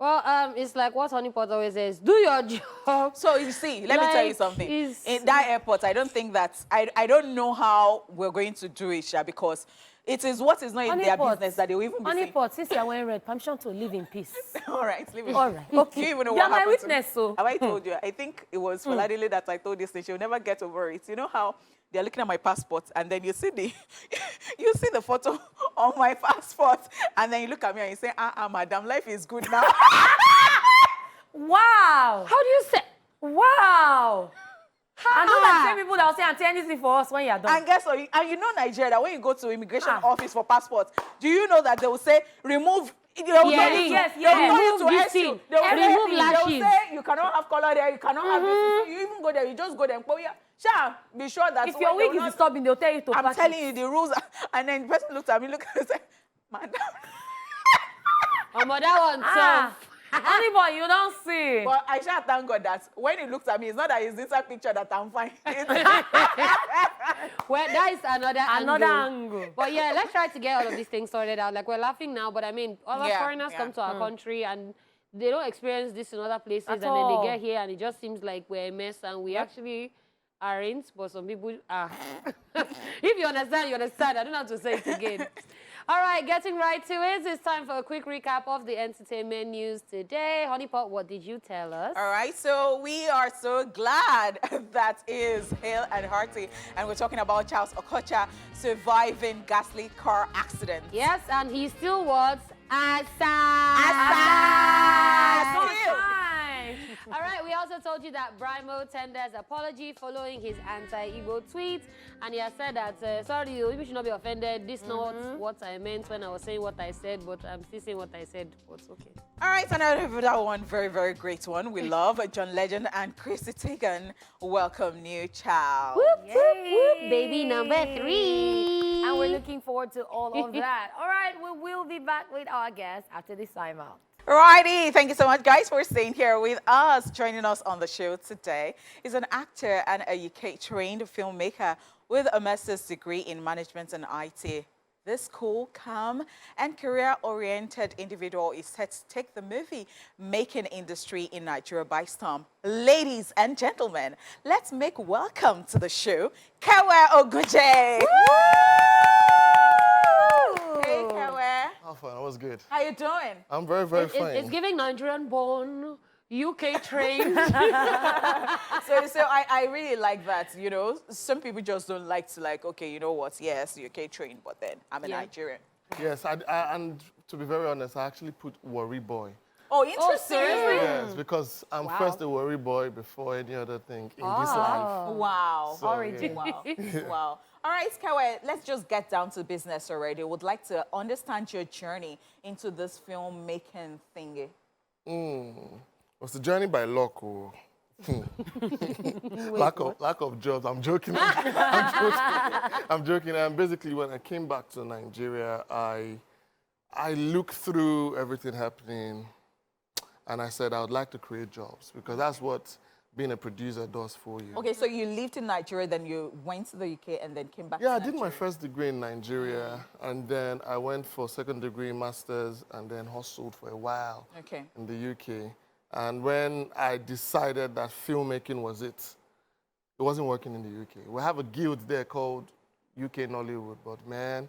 Well, it's like what Honeypot always says, do your job. So you see, let me tell you something. In that airport, I don't think that, I don't know how we're going to do it, Sha, because it is what is not in their business that they will even be saying. Honeypot, since you're wearing red, permission to live in peace. All right, leave it. All right, okay. You even know You're what my happened witness, to me. so. Have I told you? I think it was Foladele that I told this thing. She'll never get over it. You know how they're looking at my passport and then you see the photo on my passport and then you look at me and you say, madam, life is good now. Wow. How do you say? Wow. I know that same people that will say, Auntie, anything for us when you're done. And guess what? And you know Nigeria, that when you go to immigration office for passports, do you know that they will say, remove... Yes. Remove this thing. Remove lashes. They will say, you cannot have color there, you cannot have this. So you even go there, you just go there and go, yeah. Sure, be sure that... If your wig is disturbing, they'll tell you to I'm telling you the rules. And then the person looked at me, and said, madam. That one, so... Anybody, you don't see. But I shall thank God that when he looks at me, it's not that it's inside picture that I'm fine. Well, that is another angle. But yeah, let's try to get all of these things sorted out. Like, we're laughing now, but I mean, other foreigners come to our country and they don't experience this in other places. And then they get here and it just seems like we're a mess and we actually aren't, but some people are. If you understand, you understand. I don't have to say it again. All right, getting right to it. It's time for a quick recap of the entertainment news today. Honeypot, what did you tell us? All right, so we are so glad that is hale and hearty. And we're talking about Charles Okocha surviving ghastly car accident. Yes, and he still was All right, we also told you that Brimo tenders apology following his anti-Igbo tweet. And he has said that, sorry, you should not be offended. This is not what I meant when I was saying what I said, but I'm still saying what I said, but okay. All right, and I have that one very, very great one. We love John Legend and Chrissy Teigen. Welcome, new child. Whoop, whoop, whoop, baby number 3. And we're looking forward to all of that. All right, we will be back with our guests after this time out. Righty, thank you so much, guys, for staying here with us. Joining us on the show today is an actor and a UK-trained filmmaker with a master's degree in management and IT. This cool, calm, and career-oriented individual is set to take the movie-making industry in Nigeria by storm. Ladies and gentlemen, let's make welcome to the show, Kawa Oguje. Hey, Kawa. How fun? That was good. How you doing? I'm very, very fine. It's giving Nigerian-born, UK-trained. So I really like that, you know. Some people just don't like to okay, you know what, yes, UK trained, but then I'm a Nigerian. Yes, and to be very honest, I actually put worry boy. Oh, interesting. Yes, because I'm first a worry boy before any other thing in this life. Wow. So, Origin. Wow. Wow. All right, Kawa, let's just get down to business already. Would like to understand your journey into this filmmaking thingy. Was the journey by luck or lack of jobs? I'm joking. I'm joking. And basically, when I came back to Nigeria, I looked through everything happening, and I said I would like to create jobs because that's what being a producer does for you. Okay, so you lived in Nigeria, then you went to the UK, and then came back to Yeah, I Nigeria. did my first degree in Nigeria, and then I went for second degree, master's, and then hustled for a while in the UK. And when I decided that filmmaking was it wasn't working in the UK. We have a guild there called UK Nollywood, but man,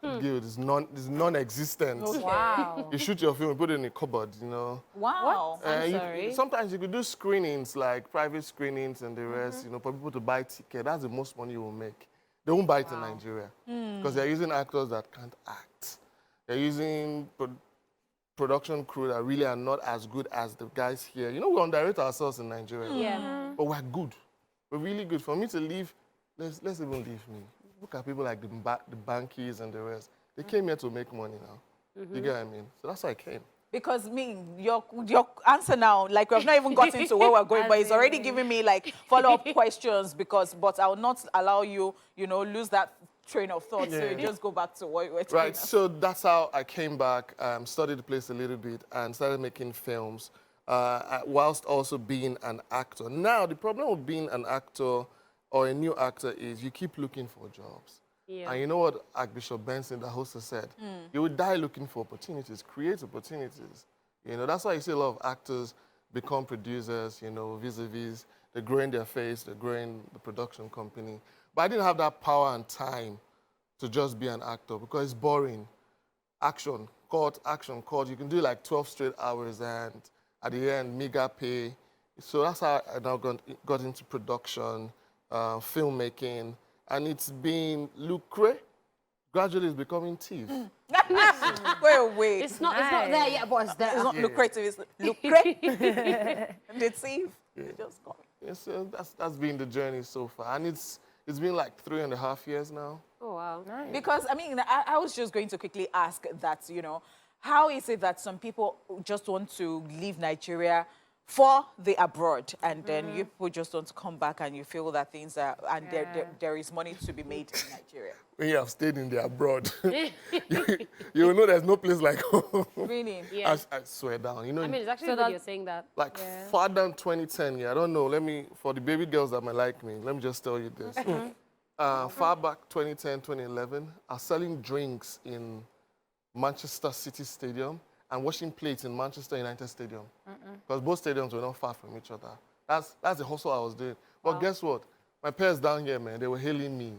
the guild is non-existent. Okay. Wow. You shoot your film, put it in a cupboard, you know. Wow. I'm sorry. Sometimes you could do screenings, like private screenings and the rest, you know, for people to buy ticket. That's the most money you will make. They won't buy it in Nigeria because they're using actors that can't act. They're using production crew that really are not as good as the guys here. You know, we underrate ourselves in Nigeria. Yeah. But we're good. We're really good. For me to leave, let's even leave me. Look at people like the bankies and the rest. They came here to make money now. You get what I mean? So that's why I came. Because your answer now, like we've not even gotten to where we're going, but it's already giving me follow-up questions but I will not allow you, lose that train of thought. So you just go back to what you were talking Right, so that's how I came back, studied the place a little bit, and started making films, whilst also being an actor. Now, the problem with being an actor or a new actor is you keep looking for jobs. Yeah. And you know what Archbishop Benson, the host, has said? You will die looking for opportunities, create opportunities. You know, that's why you see a lot of actors become producers, vis-a-vis. They're growing their face, they're growing the production company. But I didn't have that power and time to just be an actor because it's boring. Action, cut. You can do 12 straight hours and at the end, mega pay. So that's how I now got into production, filmmaking, and it's been lucrative. Gradually, it's becoming thief. Wait. It's not there yet, but it's there. It's not lucrative, it's lucrative. And the thief. Just go. Yeah, so that's been the journey so far. And it's been 3.5 years now. Oh, wow. Nice. Because, I was just going to quickly ask that, how is it that some people just want to leave Nigeria for the abroad, and then you people just want to come back and you feel that things are, and there is money to be made in Nigeria? When you have stayed in the abroad, you will know there's no place like home. Really? Yeah. I swear down. It's actually good you're saying that. Far down 2010, I don't know. For the baby girls that might like me, let me just tell you this. Far back 2010, 2011, I was selling drinks in Manchester City Stadium and washing plates in Manchester United Stadium. Because both stadiums were not far from each other. That's the hustle I was doing. But guess what? My parents down here, man, they were hailing me.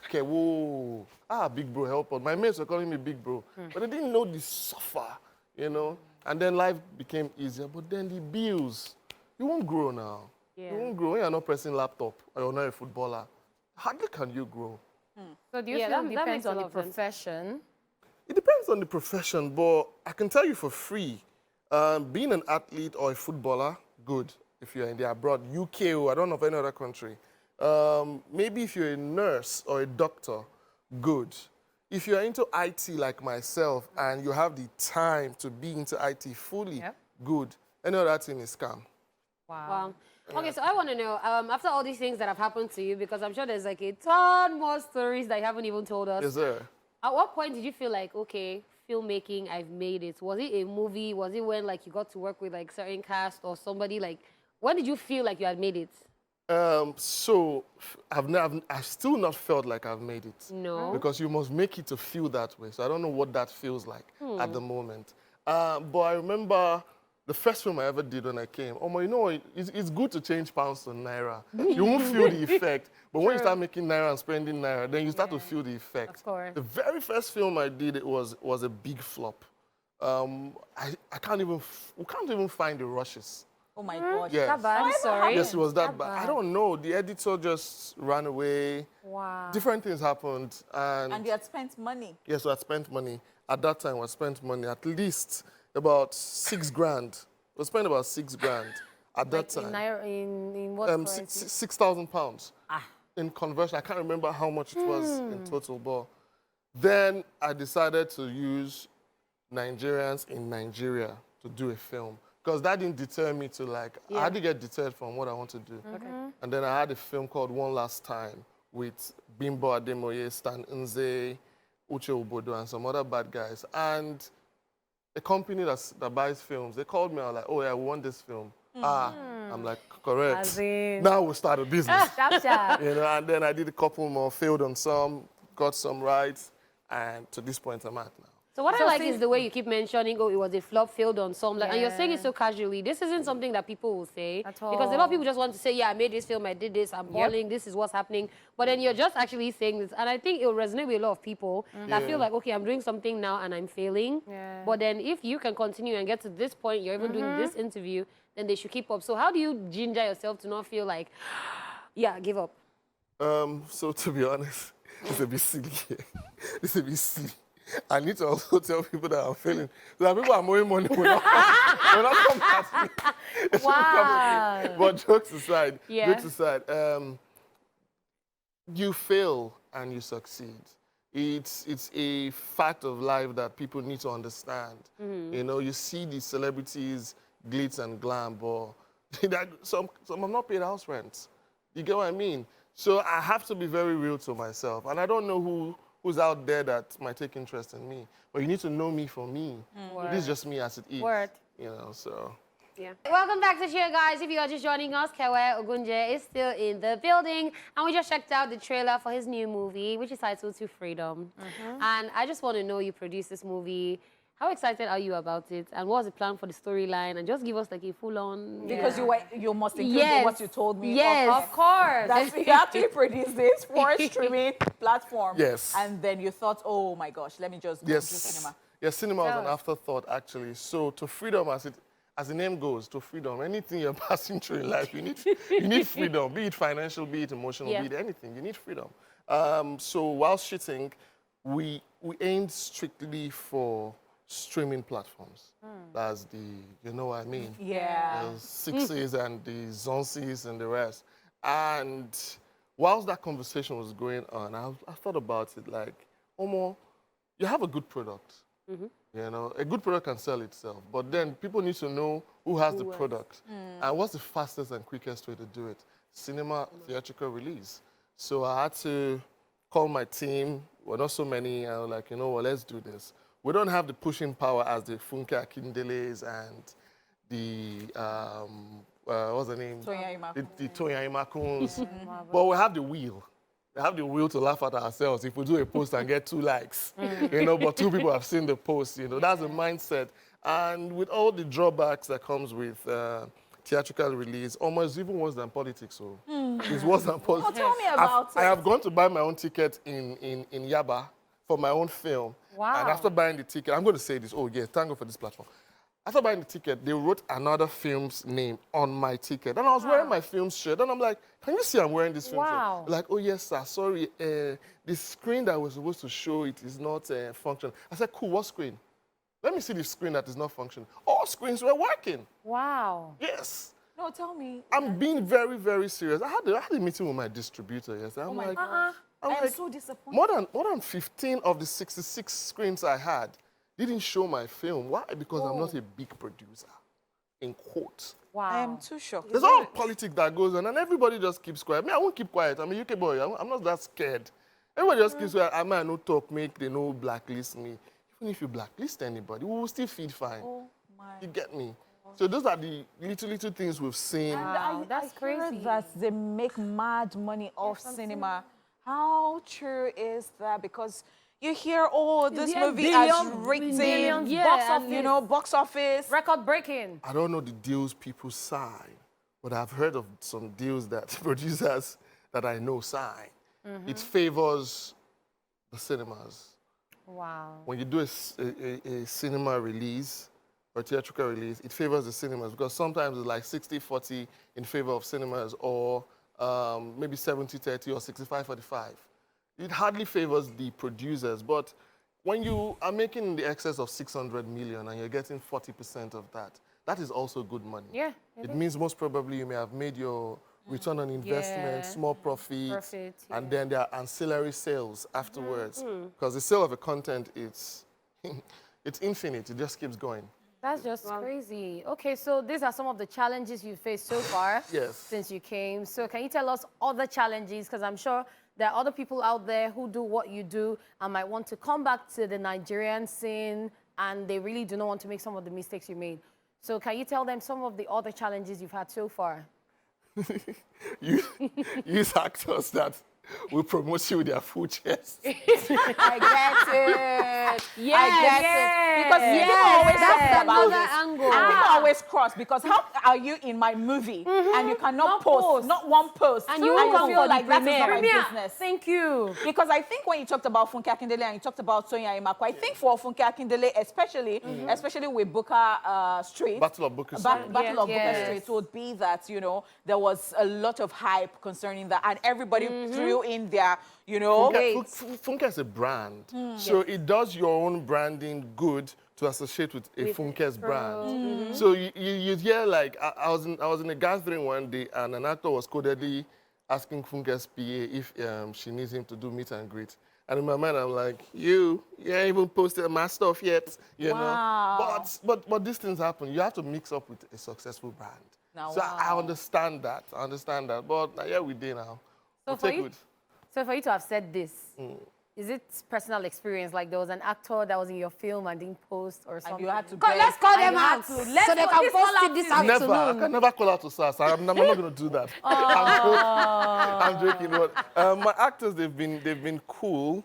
Okay, whoa. Big bro, help us. My mates were calling me big bro. But they didn't know the suffer, And then life became easier. But then the bills, you won't grow now. Yeah. You won't grow when you're not pressing laptop or you're not a footballer. Hardly can you grow. So do you feel that it makes depends a on the lot of sense. profession? It depends on the profession, but I can tell you for free, being an athlete or a footballer, good. If you're in the abroad, UK, I don't know of any other country. Maybe if you're a nurse or a doctor, good. If you're into IT like myself and you have the time to be into IT fully, good. Any other thing is scam. Wow. Okay, so I want to know, after all these things that have happened to you, because I'm sure there's like a ton more stories that you haven't even told us. Is there? At what point did you feel like, okay, filmmaking, I've made it? Was it a movie? Was it when like you got to work with like certain cast or somebody? Like, when did you feel like you had made it? So I've still not felt like I've made it. No. Because you must make it to feel that way. So I don't know what that feels like at the moment. But I remember the first film I ever did when I came. Oh, you know what? It's good to change pounds to naira. You won't feel the effect. But when you start making naira and spending naira, then you start to feel the effect. Of course. The very first film I did, it was a big flop. We can't even find the rushes. Oh my God. Yes. That bad? I'm sorry. Yes, it was that bad. I don't know. The editor just ran away. Wow. Different things happened. And you had spent money. Yes, I spent money. At that time, I spent money at least about 6 grand. I spent about 6 grand at that time. In what currency? 6,000 pounds. In conversion, I can't remember how much it was in total, but then I decided to use Nigerians in Nigeria to do a film. Because that didn't deter me to like, I had to get deterred from what I want to do. Okay. And then I had a film called One Last Time with Bimbo Ademoye, Stan Nze, Uche Obodo, and some other bad guys. And a company that buys films, they called me, I was like, oh yeah, we want this film. I'm like, correct. As in- Now we'll start a business. Snapchat. You know, and then I did a couple more, failed on some, got some rights, and to this point I'm at now. So what I So like since- is the way you keep mentioning, oh, it was a flop, failed on some, like, and you're saying it Yeah. so casually. This isn't something that people will say. At Because a lot all. of people just want to say, yeah, I made this film, I did this, I'm balling, this is what's happening. But then you're just actually saying this. And I think it will resonate with a lot of people that feel like, okay, I'm doing something now and I'm failing. Yeah. But then if you can continue and get to this point, you're even doing this interview, then they should keep up. So how do you ginger yourself to not feel like, yeah, give up? So to be honest, it's a bit silly. It's a bit silly. I need to also tell people that I'm failing. So that people are owing money will not come at me. They shouldn't come at me. But jokes aside, you fail and you succeed. It's a fact of life that people need to understand. You know, you see these celebrities glitz and glam, but some have not paid house rent. You get what I mean? So I have to be very real to myself. And I don't know who's out there that might take interest in me. But you need to know me for me. This is just me as it is. Word. You know, so. Yeah. Welcome back to the show, guys. If you are just joining us, Kewe Ogunje is still in the building. And we just checked out the trailer for his new movie, which is titled To Freedom. And I just want to know, you produced this movie. How excited are you about it? And what was the plan for the storyline? And just give us like a full-on... Because you must include what you told me. Yes. Of course. That you actually produced this for a streaming platform. Yes. And then you thought, oh my gosh, let me just go to cinema. Yes, cinema was an afterthought, actually. So To Freedom, as the name goes, to freedom, anything you're passing through in life, you need freedom, be it financial, be it emotional, be it anything, you need freedom. So while shooting, we aimed strictly for streaming platforms. That's you know what I mean? Yeah. The Sixes and the Zonsies and the rest. And whilst that conversation was going on, I thought about it like, Omo, you have a good product. You know, a good product can sell itself, but then people need to know who has the product and what's the fastest and quickest way to do it. Cinema theatrical release. So I had to call my team. We're not so many. I was like, you know what, let's do this. We don't have the pushing power as the Funke Akindeles and the, what's the name? The Toya Imakuns. But we have the will. We have the will to laugh at ourselves if we do a post and get 2 likes. You know, but 2 people have seen the post, you know. That's the mindset. And with all the drawbacks that comes with theatrical release, almost even worse than politics. So it's worse than politics. Tell me about it. I have gone to buy my own ticket in Yaba for my own film. Wow. And after buying the ticket, I'm going to say this. Oh, yes, thank God for this platform. After buying the ticket, they wrote another film's name on my ticket. And I was wearing my film's shirt. And I'm like, can you see I'm wearing this film shirt? Like, oh, yes, sir. Sorry. The screen that was supposed to show it is not functioning. I said, cool, what screen? Let me see the screen that is not functioning. All screens were working. Wow. Yes. No, tell me. I'm being very, very serious. I had a meeting with my distributor yesterday. I'm like, I'm so disappointed. more than 15 of the 66 screens I had didn't show my film. Why? Because I'm not a big producer, in quotes. Wow. I am too shocked. There's a lot of politics that goes on, and everybody just keeps quiet. I won't keep quiet. I'm a UK boy. I'm not that scared. Everybody just keeps quiet. I might not talk, make they no blacklist me. Even if you blacklist anybody, we will still feed fine. Oh my. You get me? So those are the little things we've seen. Wow, that's I heard crazy. that they make mad money off cinema. How true is that? Because you hear, oh, this Yeah, movie has billions, rating, yeah, box and office. you know, box office. Record breaking. I don't know the deals people sign, but I've heard of some deals that producers that I know sign. It favors the cinemas. Wow. When you do a cinema release or theatrical release, it favors the cinemas because sometimes it's like 60-40 in favor of cinemas or maybe 70-30 or 65-45. It hardly favors the producers, but when you are making in the excess of 600 million and you're getting 40% of that, that is also good money. Yeah. It means most probably you may have made your return on investment, Yeah. small profit, Profit, and yeah. then there are ancillary sales afterwards. Because the sale of a content, it's infinite. It just keeps going. That's just crazy. Okay, so these are some of the challenges you faced so far Yes. since you came. So can you tell us other challenges? Because I'm sure there are other people out there who do what you do and might want to come back to the Nigerian scene and they really do not want to make some of the mistakes you made. So can you tell them some of the other challenges you've had so far? Use actors that will promote you with their full chest. I get it. Yes, I get it. Because people always that's talk about another this. angle. And people always cross because how are you in my movie and you cannot Not post, post. not one post, And you won't come feel for the like that is not my premiere. business. Thank you. Because I think when you talked about Funke Akindele and you talked about Sonia Imako, I think for Funke Akindele especially with Booker Street, Battle of Booker Street. Battle of Booker Yes. Street would be that, you know, there was a lot of hype concerning that and everybody threw in their, you know, Funke is a brand. So it does your own branding good to associate with a Funke's brand. So you hear like, I was in a gathering one day and an actor was codedly asking Funke's PA if she needs him to do meet and greet. And in my mind, I'm like, you ain't even posted my stuff yet, you know. But these things happen. You have to mix up with a successful brand. Now, So I understand that. But yeah, we did now. So We'll for take you, it. so for you to have said this, is it personal experience? Like there was an actor that was in your film and didn't post or something? and you had to Let's call And them you had out to- so let's they put can this post all out it this to- Never. I afternoon. can never call out to SAS. I'm not going to do that. I'm joking. But my actors, they've been cool.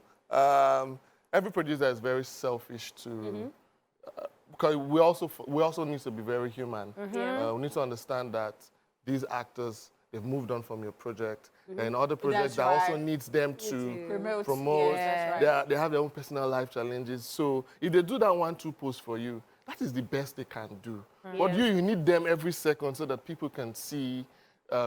Every producer is very selfish to, because we also need to be very human. We need to understand that these actors, they've moved on from your project. And other projects That's that also right. needs them to promote. Yes, that's right. They have their own personal life challenges. So if they do that 1-2 post for you, that is the best they can do. But you need them every second so that people can see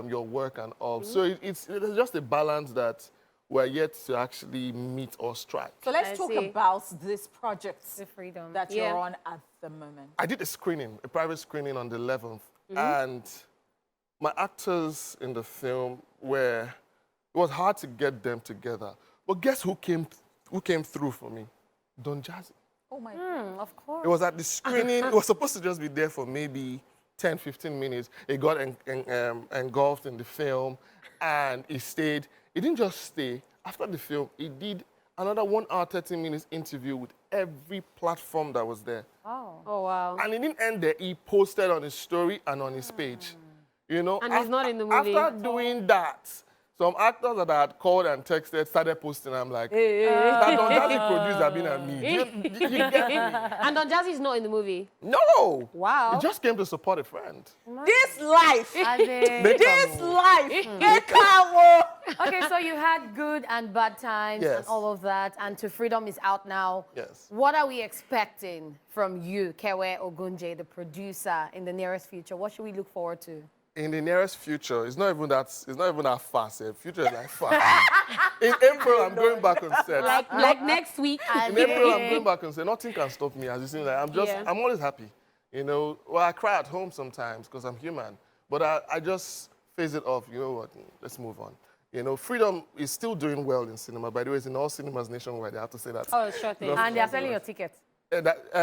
your work and all. So it's just a balance that we're yet to actually meet or strike. So let's I talk see. about this project The freedom. that Yeah. you're on at the moment. I did a private screening on the 11th, and my actors in the film it was hard to get them together. But guess who came through for me? Don Jazzy. Oh my God. Of course. It was at the screening. It was supposed to just be there for maybe 10, 15 minutes. It got engulfed in the film, and it stayed. It didn't just stay. After the film, he did another 1 hour, 30 minutes interview with every platform that was there. Oh. Oh, wow. And it didn't end there. He posted on his story and on his page. You know, And he's not in the movie. After doing that, some actors that I had called and texted started posting. I'm like, that Don Jazzy producer been at me. You get me? And Don Jazzy is not in the movie. No. Wow. He just came to support a friend. This life, As in- this life, it can't okay, so you had good and bad times and Yes. all of that, and To Freedom is out now. Yes. What are we expecting from you, Kewe Ogunje, the producer, in the nearest future? What should we look forward to? In the nearest future, it's not even that fast. The future is like far. In April, I'm going back on set. Like next week. In April, I'm going back on set. Nothing can stop me. As you see, like, I'm always happy. You know, well, I cry at home sometimes because I'm human, but I just phase it off. You know what? Let's move on. You know, Freedom is still doing well in cinema. By the way, it's in all cinemas nationwide. I have to say that. Oh, sure thing. And they are selling your tickets.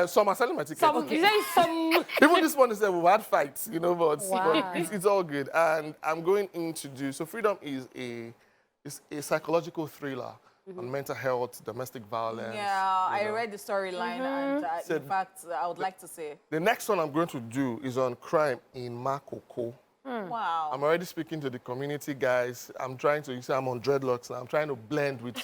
Some are selling my tickets. Some, you say some. Even this one is we've had fights, you know, but Wow. it's all good. And I'm going in to do, so Freedom is a psychological thriller on mental health, domestic violence. Yeah, I you know. read the storyline, and in fact, I would like to say. The next one I'm going to do is on crime in Makoko. Wow. I'm already speaking to the community guys. I'm trying to, you say I'm on dreadlocks now. I'm trying to blend with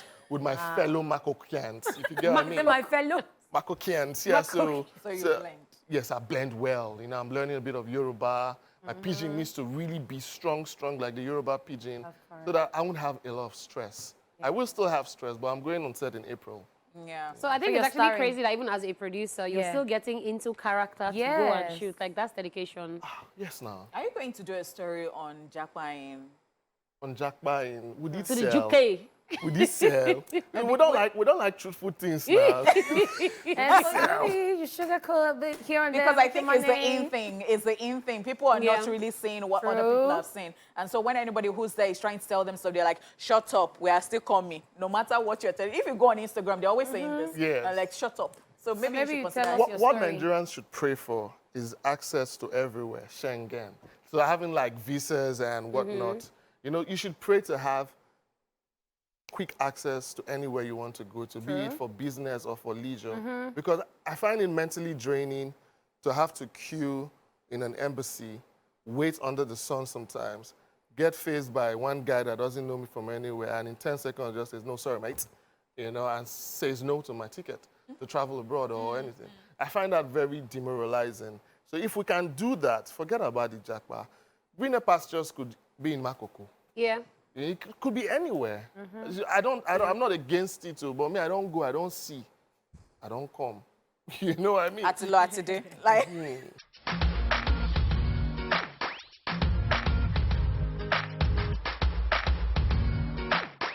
my fellow Makokians, if you get what I mean. My fellow. Makokians, yeah, so you blend. Yes, I blend well. You know, I'm learning a bit of Yoruba. My pidgin needs to really be strong like the Yoruba pidgin, so that I won't have a lot of stress. I will still have stress, but I'm going on set in April. Yeah. So I think you're it's actually starring. crazy that even as a producer, you're still getting into character to go Yes. and shoot. Like, that's dedication. Yes, now. Are you going to do a story on Japa in? On Jackba in, would it To the sell? UK. Would it sell? we don't like truthful things now. And so maybe you sugarcoat a bit here and there. Because I think make it's the money. in thing. It's the in thing. People are not really seeing what other people have seen. And so when anybody who's there is trying to tell them stuff, they're like, shut up, we are still coming. No matter what you're telling. If you go on Instagram, they're always saying this. Yes. And like, shut up. So maybe, maybe you you should tell consider us it. your What story. Nigerians should pray for is access to everywhere, Schengen. So having like visas and whatnot. You know, you should pray to have quick access to anywhere you want to go to, be it for business or for leisure. Because I find it mentally draining to have to queue in an embassy, wait under the sun sometimes, get faced by one guy that doesn't know me from anywhere, and in 10 seconds just says, no, sorry, mate, you know, and says no to my ticket to travel abroad or anything. I find that very demoralizing. So if we can do that, forget about the Jackpot. Greener pastures could be in Makoko. Yeah. It could be anywhere. I'm not against it, but me, I don't go, I don't see, I don't come. You know what I mean? At a lot to do. Like,